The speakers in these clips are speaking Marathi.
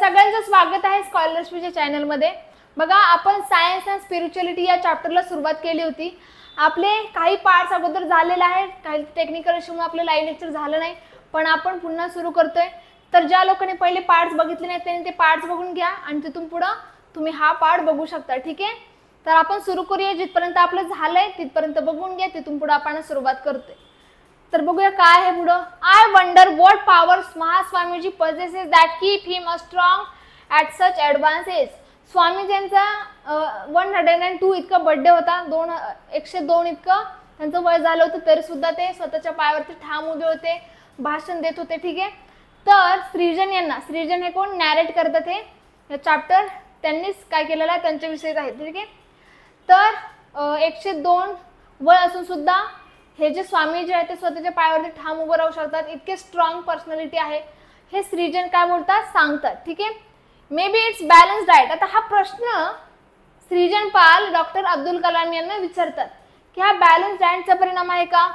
सगळ्यांचं स्वागत आहे स्कॉलरशिपच्या चॅनलमध्ये। बघा आपण सायन्स अँड स्पिरिच्युअलिटी या चॅप्टरला सुरुवात केली होती। आपले काही पार्ट्स अगोदर झालेले आहेत, काही टेक्निकल इश्यूमुळे आपले लाईव्ह लेक्चर झालं नाही, पण आपण पुन्हा सुरू करतोय। तर ज्या लोकांनी पहिले पार्ट्स बघितले नाहीत त्यांनी ते पार्ट्स बघून घ्या आणि तिथून पुढे तुम्ही हा पार्ट बघू शकता, ठीक आहे। तर आपण सुरू करूया, जिथपर्यंत आपलं झालंय तिथपर्यंत बघून घ्या, तिथून पुढे आपण सुरुवात करतोय। तर बघूया काय आहे पुढे। I wonder what powers Mahaswamiji possesses that keep him a strong at such advance age. स्वामीजींचा 102 इतका बर्थडे होता, 102 इतकं त्यांचं वय झालं होतं, तरी सुद्धा ते स्वतःच्या पायावरती ठाम उभे होते, भाषण देत होते, ठीक आहे। तर सृजन यांना, सृजन हे कोण नॅरेट करतात हे चॅप्टर, त्यांनीच काय केलेलं आहे त्यांच्याविषयीच आहे, ठीक आहे। तर 102 वय असून सुद्धा हे जे स्वामी जे आहे ते स्वतःच्या पायावरती ठाम उभं राहू शकतात, इतके स्ट्रॉंग पर्सनॅलिटी आहे हे सृजन काय बोलतात सांगतात, ठीक आहे। May be it's balance diet. आता हा प्रश्न सृजन पाल डॉक्टर अब्दुल कलाम यांना विचारतात की हा बॅलन्स डाएटचा परिणाम आहे का,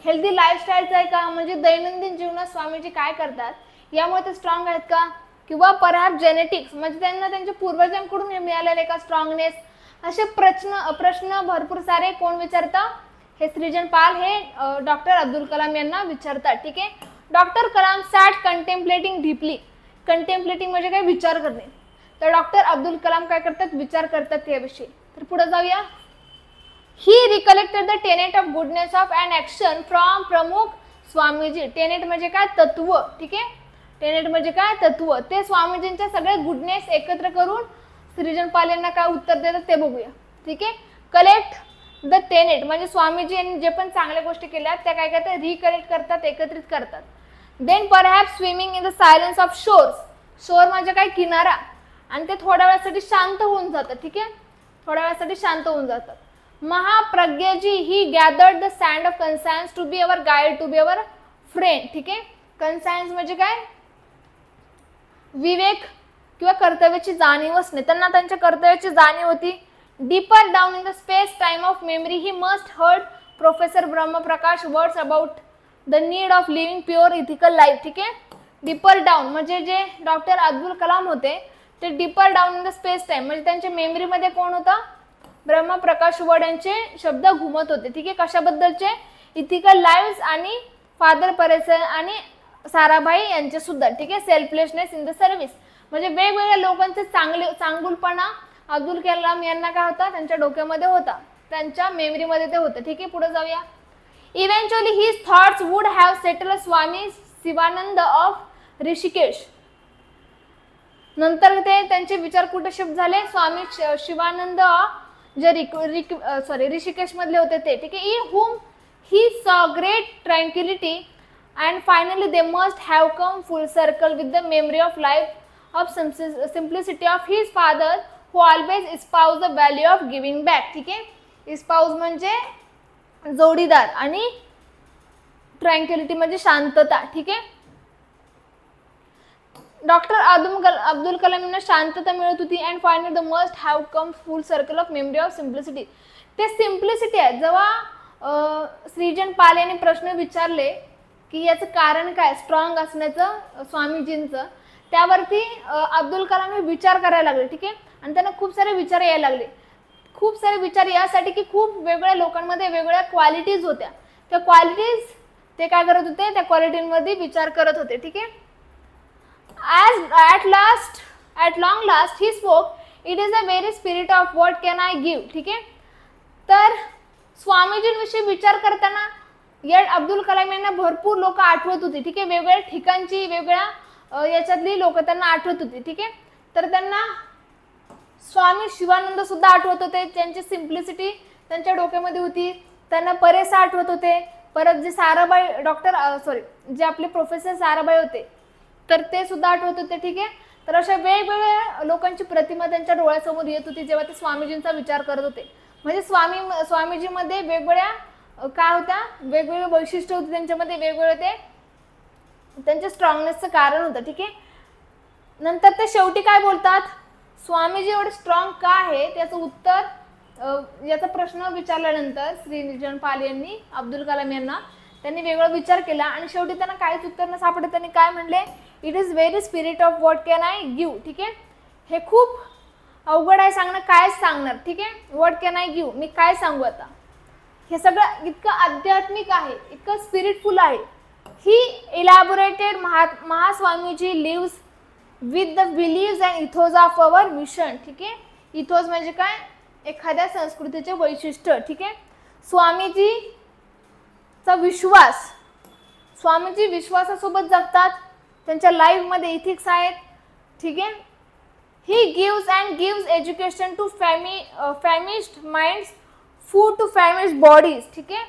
हेल्दी लाईफस्टाईलचा आहे का, म्हणजे दैनंदिन जीवनात स्वामीजी काय करतात यामुळे ते स्ट्रॉंग आहेत का, किंवा परहॅप जेनेटिक्स म्हणजे त्यांना त्यांच्या पूर्वजांकडून हे मिळालेले का स्ट्रॉंगनेस, असे प्रश्न भरपूर सारे कोण विचारतं, हे सृजन पाल हे डॉक्टर अब्दुल कलाम यांना विचारतात, ठीक आहे। डॉक्टर कलाम सॅट कंटेम्पलेटिंग डीपली, कंटेम्पलेटिंग म्हणजे काय विचार करणे, तर डॉक्टर अब्दुल कलाम काय करतात विचार करतात याविषयी। तर पुढे जाऊया। He recollected the tenet of goodness of and action from Pramukh Swamiji. Tenet म्हणजे काय तत्व, ठीक आहे। टेनेट म्हणजे काय तत्व, ते स्वामीजींच्या सगळे गुडनेस एकत्र करून सृजन पाल यांना काय उत्तर देतात ते बघूया, ठीक आहे। कलेक्ट द टेनेट म्हणजे स्वामीजी यांनी जे पण चांगल्या गोष्टी केल्या त्या काय करतात रिकलेक्ट करतात, एकत्रित करतात। Then perhaps swimming in the silence of shores, shore म्हणजे काय किनारा, आणि ते थोड्या वेळासाठी शांत होऊन जातात, ठीक आहे, थोड्या वेळासाठी शांत होऊन जातात। Mahapragyaji he gathered the sand of conscience to be our guide, to be our friend, ठीक आहे। कन्सायन्स म्हणजे काय विवेक किंवा कर्तव्याची जाणीव असणे, त्यांना त्यांच्या कर्तव्याची जाणीव होती। Deeper down in the space time of memory he must heard professor Brahm Prakash words about the need of living pure ethical life, ठीक आहे। डीपर डाऊन म्हणजे जे डॉक्टर अब्दुल कलाम होते ते deeper down in the space time म्हणजे त्यांच्या मेमरीमध्ये कोण होता, ब्रह्मप्रकाश वर्ड यांचे शब्द घुमत होते, ठीक आहे। कशाबद्दलचे, इथिकल लाईव्ह आणि फादर परेसर आणि साराभाई यांचे सुद्धा, ठीक आहे। सेल्फलेसनेस इन द सर्व्हिस म्हणजे वेगवेगळ्या लोकांचे चांगुलपणा अब्दुल कलाम यांना काय होता त्यांच्या डोक्यामध्ये होता, त्यांच्या मेमरीमध्ये ते होतं, ठीक आहे। पुढे जाऊया। Eventually his thoughts would have settle Swami Shivanand of Rishikesh, नंतर ते त्यांचे विचार कुठे शिफ्ट झाले, स्वामी शिवानंद जे ऋषिकेश मधले होते ते, ठीक आहे। In hmm he saw great tranquillity and finally they must have come full circle with the memory of life of simplicity of his father who always espouse the value of giving back, ठीक आहे। espouse म्हणजे जोडीदार आणि ट्रँक्विलिटी म्हणजे शांतता, ठीक आहे। डॉक्टर अब्दुल कलाम यांना शांतता मिळत होती and finally the must have come full circle of memory of simplicity, ते सिम्प्लिसिटी आहे। जेव्हा सृजन पाल यांनी प्रश्न विचारले की याचं कारण काय स्ट्रॉंग असण्याचं स्वामीजींचं, त्यावरती अब्दुल कलाम हे विचार करायला लागले, ठीक आहे। आणि त्यांना खूप सारे विचार यायला लागले, खूप सारे विचार यासाठी की खूप वेगळ्या लोकांमध्ये वेगवेगळ्या क्वालिटीज होत्या, त्या क्वालिटीज ते काय करत होते, त्या क्वालिटींमध्ये विचार करत होते, ठीक आहे। At long last he spoke, it is a very spirit of what can I give, ठीक आहे। तर स्वामीजींविषयी विचार करताना या अब्दुल कलाम यांना भरपूर लोक आठवत होती, ठीक आहे, वेगवेगळ्या ठिकाणची वेगळ्या याच्यातली लोक त्यांना आठवत होती, ठीक आहे। तर त्यांना स्वामी शिवानंद सुद्धा आठवत होते, त्यांची सिम्प्लिसिटी त्यांच्या डोक्यामध्ये होती, त्यांना परेसा आठवत होते, परत जे साराबाई जे आपले प्रोफेसर साराबाई होते तर ते सुद्धा आठवत होते, ठीक आहे। तर अशा वेगवेगळ्या लोकांची प्रतिमा त्यांच्या डोळ्यासमोर येत होती जेव्हा ते स्वामीजींचा विचार करत होते, म्हणजे स्वामीजीमध्ये वेगवेगळ्या काय होत्या, वेगवेगळे वैशिष्ट्य होते त्यांच्यामध्ये, वेगवेगळे ते त्यांच्या स्ट्रॉंगनेसचं कारण होतं, ठीक आहे। नंतर ते शेवटी काय बोलतात, स्वामीजी एवढे स्ट्रॉंग का आहे त्याचं उत्तर, याचा प्रश्न विचारल्यानंतर सृजन पाल यांनी अब्दुल कलाम यांना, त्यांनी वेगळा विचार केला आणि शेवटी त्यांना काहीच उत्तर न सापडले. त्यांनी काय म्हणले, it is very spirit of what can I give. ठीक आहे, हे खूप अवघड आहे सांगणं, काय सांगणार. ठीक आहे, व्हॉट कॅन आय गिव्ह, मी काय सांगू आता. हे सगळं इतकं आध्यात्मिक आहे, इतकं स्पिरिटफुल आहे. He elaborated Mahaswamiji lives with the believes and ethos of our mission. ठीक आहे, इथोज म्हणजे काय, एखाद्या संस्कृतीचे वैशिष्ट्य. ठीक आहे, स्वामीजीचा विश्वास, स्वामीजी विश्वासासोबत जगतात, त्यांच्या लाईफमध्ये इथिक्स आहेत. ठीक आहे, he gives and gives education to famished minds, food to famished bodies. ठीक आहे,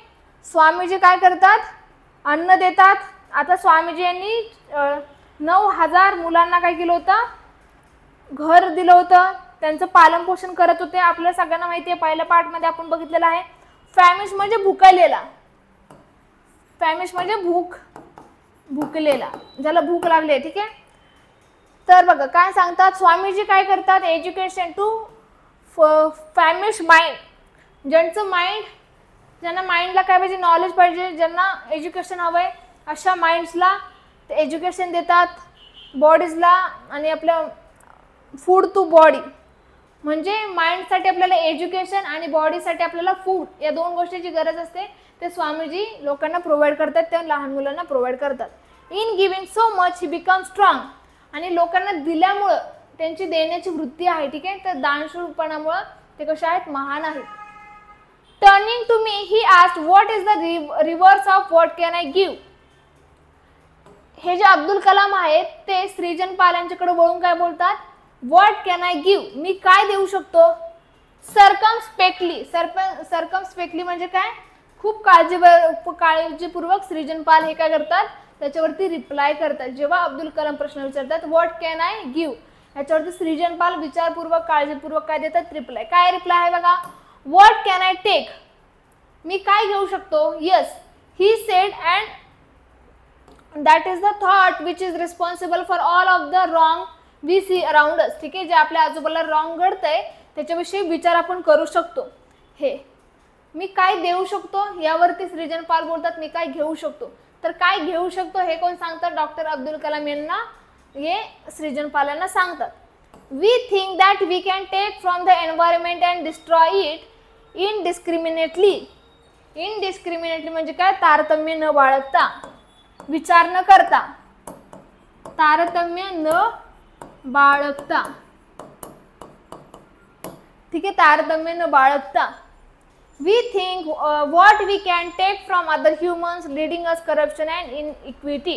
स्वामीजी काय करतात, अन्न देतात. आता स्वामीजी यांनी 9,000 मुलांना काय केलं होतं, घर दिलं होतं, त्यांचं पालन पोषण करत होते. आपल्याला सगळ्यांना माहिती आहे, पहिल्या पार्टमध्ये आपण बघितलेलं आहे. फॅमिश म्हणजे भुकायलेला, फॅमिश म्हणजे भुकलेला, ज्याला भूक लागली. ठीक आहे, तर बघा काय सांगतात, स्वामीजी काय करतात, एज्युकेशन टू फॅमिश माइंड, ज्यांचं माइंड, ज्यांना माइंडला काय पाहिजे, नॉलेज पाहिजे, ज्यांना एज्युकेशन हवंय, अशा माइंड्सला ते एज्युकेशन देतात, बॉडीजला आणि आपल्या फूड टू बॉडी, म्हणजे माइंडसाठी आपल्याला एज्युकेशन आणि बॉडीसाठी आपल्याला फूड, या दोन गोष्टीची गरज असते. ते स्वामीजी लोकांना प्रोव्हाइड करतात, त्या लहान मुलांना प्रोव्हाइड करतात. In giving so much he become strong, आणि लोकांना दिल्यामुळं त्यांची देण्याची वृत्ती आहे. ठीक आहे, तर दानशूरपणामुळं ते कसे आहेत, महान आहेत. Turning to me he asked what is the reverse of what can I give. हे जे अब्दुल कलाम आहेत ते सृजनपाल यांच्याकडे वळून काय बोलतात, व्हॉट कॅन आय गिव्ह, मी काय देऊ शकतो. सर्कमस्पेक्टली म्हणजे काय, खूप काळजीपूर्वक सृजनपाल हे काय करतात, त्याच्यावरती रिप्लाय करतात. जेव्हा अब्दुल कलाम प्रश्न विचारतात व्हॉट कॅन आय गिव्ह, याच्यावरती सृजनपाल विचारपूर्वक काळजीपूर्वक काय देतात, रिप्लाय. काय रिप्लाय आहे बघा, व्हॉट कॅन आय टेक, मी काय घेऊ शकतो. Yes, he said and that is the thought which is responsible for all of the wrong we see around us. ठीक आहे, जे आपल्या आजूबाजूला रॉंग घडतंय त्याच्याविषयी विचार आपण करू शकतो. हे मी काय देऊ शकतो, यावरती सृजनपाल बोलतात मी काय घेऊ शकतो. तर काय घेऊ शकतो हे कोण सांगतात, डॉक्टर अब्दुल कलाम यांना हे सृजनपालांना सांगतात. We think that we can take from the environment and destroy it indiscriminately. Indiscriminately म्हणजे काय, तारतम्य न बाळगता, विचार न करता, तारतम्य न बाळगता. ठीक आहे, तारतम्य न बाळगता. We think what we can take from other humans, leading us corruption and inequity.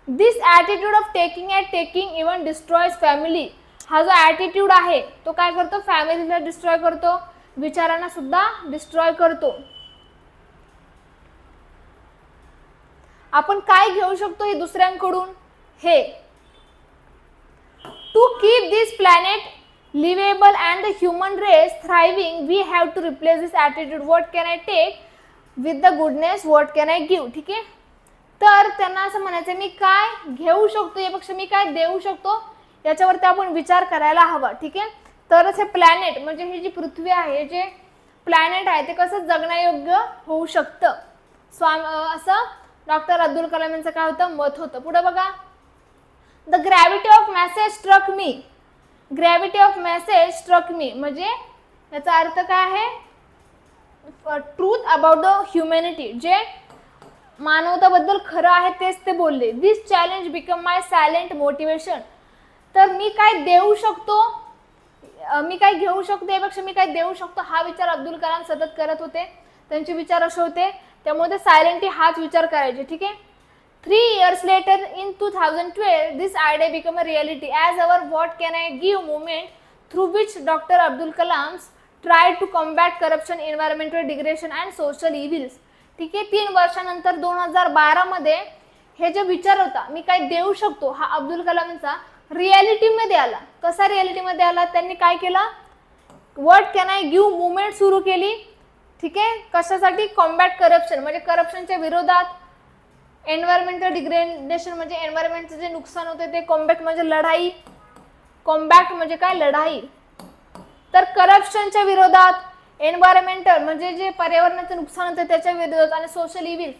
This attitude of taking even destroys family. हा जो ॲटिट्यूड आहे तो काय करतो, फॅमिलीला डिस्ट्रॉय करतो, विचारांना सुद्धा डिस्ट्रॉय करतो. आपण काय घेऊ शकतो हे दुसऱ्यांकडून, हे to keep this planet livable and the human race thriving, we have to replace this attitude what can I take with the goodness what can I give. ठीक आहे, तर त्यांना असं म्हणायचं मी काय घेऊ शकतो यापेक्षा मी काय देऊ शकतो याच्यावरती आपण विचार करायला हवा. ठीक आहे, तरच हे प्लॅनेट म्हणजे ही जी पृथ्वी आहे, जे प्लॅनेट आहे ते कसं जगण्यायोग्य होऊ शकतं. असं डॉक्टर अब्दुल कलाम यांचं काय होतं, मत होतं. पुढे बघा, the gravity of message struck me. Gravity of message struck me म्हणजे याचा अर्थ काय आहे, ट्रूथ अबाउट द ह्युमॅनिटी, जे मानवताबद्दल खरं आहे तेच ते बोलले. दिस चॅलेंज बिकम माय सायलेंट मोटिवेशन. तर मी काय देऊ शकतो, मी काय घेऊ शकतो यापेक्षा मी काय देऊ शकतो हा विचार अब्दुल कलाम सतत करत होते. त्यांचे विचार असे होते, त्यामुळे ते सायलेंटली हाच विचार करायचे. ठीक आहे, 3 years later in 2012 this idea became a reality as our what can I give movement through which Dr. Abdul Kalam tried to combat corruption, environmental degradation and social evils. ठीक आहे, 3 वर्षानंतर 2012 मध्ये हे जे विचार होता मी काय देऊ शकतो हा अब्दुल कलामचा रियालिटी मध्ये आला. कसा रियालिटी मध्ये आला, त्यांनी काय केलं, what can I give movement सुरू केली. ठीक आहे, कशासाठी, कॉम्बॅट करप्शन म्हणजे करप्शनच्या विरोधात, एन्व्हायरमेंटल डिग्रेडेशन म्हणजे एन्व्हायरमेंटचं जे नुकसान होते ते, कॉम्बॅक्ट म्हणजे लढाई, कॉम्बॅक्ट म्हणजे काय, लढाई. तर करप्शनच्या विरोधात, एन्व्हायरमेंटल म्हणजे जे पर्यावरणाचं नुकसान होतं त्याच्या विरोधात, आणि सोशल इव्हिल्स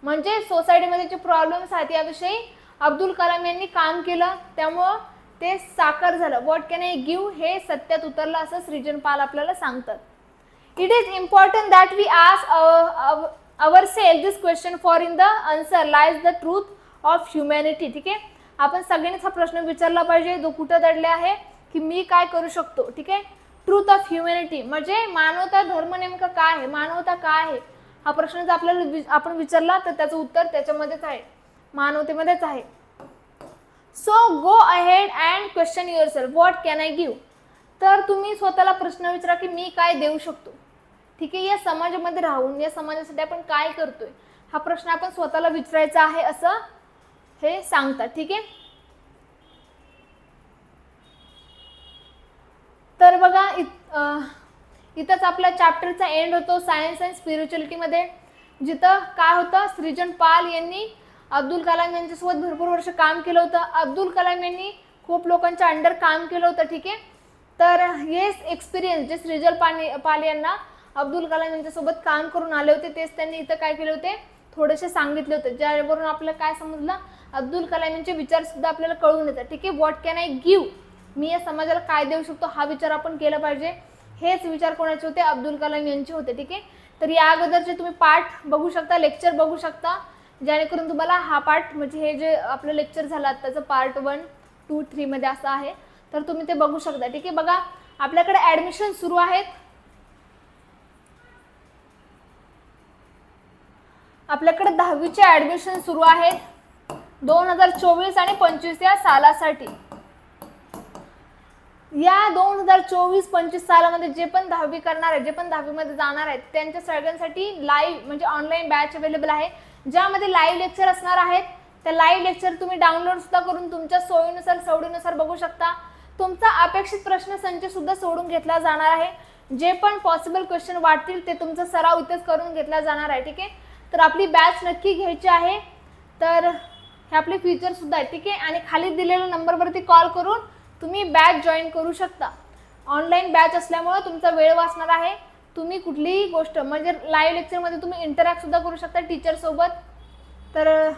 म्हणजे सोसायटीमध्ये जे प्रॉब्लेम्स आहेत याविषयी अब्दुल कलाम यांनी काम केलं, त्यामुळं ते साकार झालं. व्हॉट कॅन आय गिव्ह हे सत्यात उतरलं असं सृजन पाल आपल्याला सांगतात. It is important that we ask ourselves this question, for in the answer lies the truth of humanity. ठीक आहे, आपण सगळ्यांनीच हा प्रश्न विचारला पाहिजे जो कुठं दडले आहे की मी काय करू शकतो. ठीक आहे, ट्रूथ ऑफ ह्युमॅनिटी म्हणजे मानवता धर्म नेमका काय आहे, मानवता काय आहे, हा प्रश्न जर आपल्याला आपण विचारला तर त्याचं उत्तर त्याच्यामध्येच आहे, मानवतेमध्येच आहे. So go ahead and question yourself what can I give. तर तुम्ही स्वतःला प्रश्न विचारा की मी काय देऊ शकतो. ठीक आहे, या समाजामध्ये राहून या समाजासाठी आपण काय करतोय हा प्रश्न आपण स्वतःला विचारायचा आहे असं हे सांगतात. ठीक आहे, तर बघा इथंच आपल्या चॅप्टरचा एंड होतो सायन्स अँड स्पिरिच्युअलिटीमध्ये, जिथं काय होतं सृजन पाल यांनी अब्दुल कलाम यांच्यासोबत भरपूर वर्ष काम केलं होतं. अब्दुल कलाम यांनी खूप लोकांच्या अंडर काम केलं होतं. ठीक आहे, तर हे एक्सपिरियन्स जे सृजन पाल यांना अब्दुल कलाम यांच्यासोबत काम करून आले होते तेच त्यांनी इथं काय केले होते थोडेसे सांगितले होते, ज्यावरून आपल्याला काय समजलं अब्दुल कलाम यांचे विचार सुद्धा आपल्याला कळून येतात. ठीक आहे, what can I give me या समाजाला काय देऊ शकतो हा विचार आपण केला पाहिजे. हेच विचार कोणाचे होते अब्दुल कलाम यांचे होते. ठीक आहे, तर या अगोदरचे तुम्ही पाठ बघू शकता, लेक्चर बघू शकता, जेणेकरून तुम्हाला हा पाठ म्हणजे हे जे आपलं लेक्चर झालं त्याचं पार्ट 1, 2, 3 मध्ये असं आहे, तर तुम्ही ते बघू शकता. ठीक आहे, बघा आपल्याकडे ॲडमिशन सुरू आहेत. आपल्याकडे 10वीचे ॲडमिशन सुरू आहेत 2024 आणि 25 या सालासाठी. या 2024-25 सालामध्ये जे पण 10वी करणार आहे, जे पण 10वीमध्ये जाणार आहेत त्यांच्या सगळ्यांसाठी लाईव्ह म्हणजे ऑनलाईन बॅच अवेलेबल आहे, ज्यामध्ये लाईव्ह लेक्चर असणार आहेत. त्या लाईव्ह लेक्चर तुम्ही डाउनलोड सुद्धा करून तुमच्या सोयीनुसार सवडीनुसार बघू शकता. तुमचा अपेक्षित प्रश्न संच सुद्धा सोडून घेतला जाणार आहे. जे पण पॉसिबल क्वेश्चन वाटतील ते तुमचा सराव इथेच करून घेतला जाणार आहे. ठीक आहे, तर आपली बॅच नक्की घ्यायची आहे. तर हे आपले फीचर सुद्धा आहे. ठीक आहे, आणि खाली दिलेल्या नंबरवरती कॉल करून तुम्ही बॅच जॉईन करू शकता. ऑनलाईन बॅच असल्यामुळे तुमचा वेळ वाचणार आहे. तुम्ही कुठलीही गोष्ट म्हणजे लाईव्ह लेक्चरमध्ये तुम्ही इंटरॅक्ट सुद्धा करू शकता टीचरसोबत. तर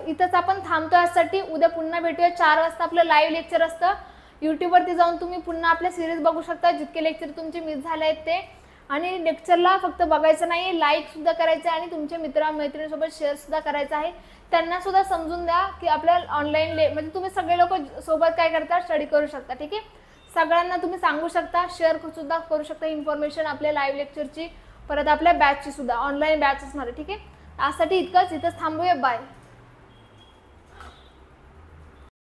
इथंच आपण थांबतो यासाठी. उद्या पुन्हा भेटूया 4 वाजता आपलं लाईव्ह लेक्चर असतं. यूट्यूबवरती जाऊन तुम्ही पुन्हा आपल्या सिरीज बघू शकता जितके लेक्चर तुमचे मिस झाले आहेत ते. आणि लेक्चरला फक्त बघायचं नाही, लाईक सुद्धा करायचं आहे आणि तुमच्या मित्रांसोबत शेअर सुद्धा करायचं आहे. त्यांना सुद्धा समजून द्या की आपल्या ऑनलाईन म्हणजे तुम्ही सगळे लोक सोबत काय करता स्टडी करू शकता. ठीक आहे, सगळ्यांना तुम्ही सांगू शकता, शेअर सुद्धा करू शकता इन्फॉर्मेशन आपल्या लाईव्ह लेक्चरची, परत आपल्या बॅचची सुद्धा ऑनलाईन बॅच असणार आहे. ठीक आहे, त्यासाठी इतकंच, इथंच थांबूया. बाय.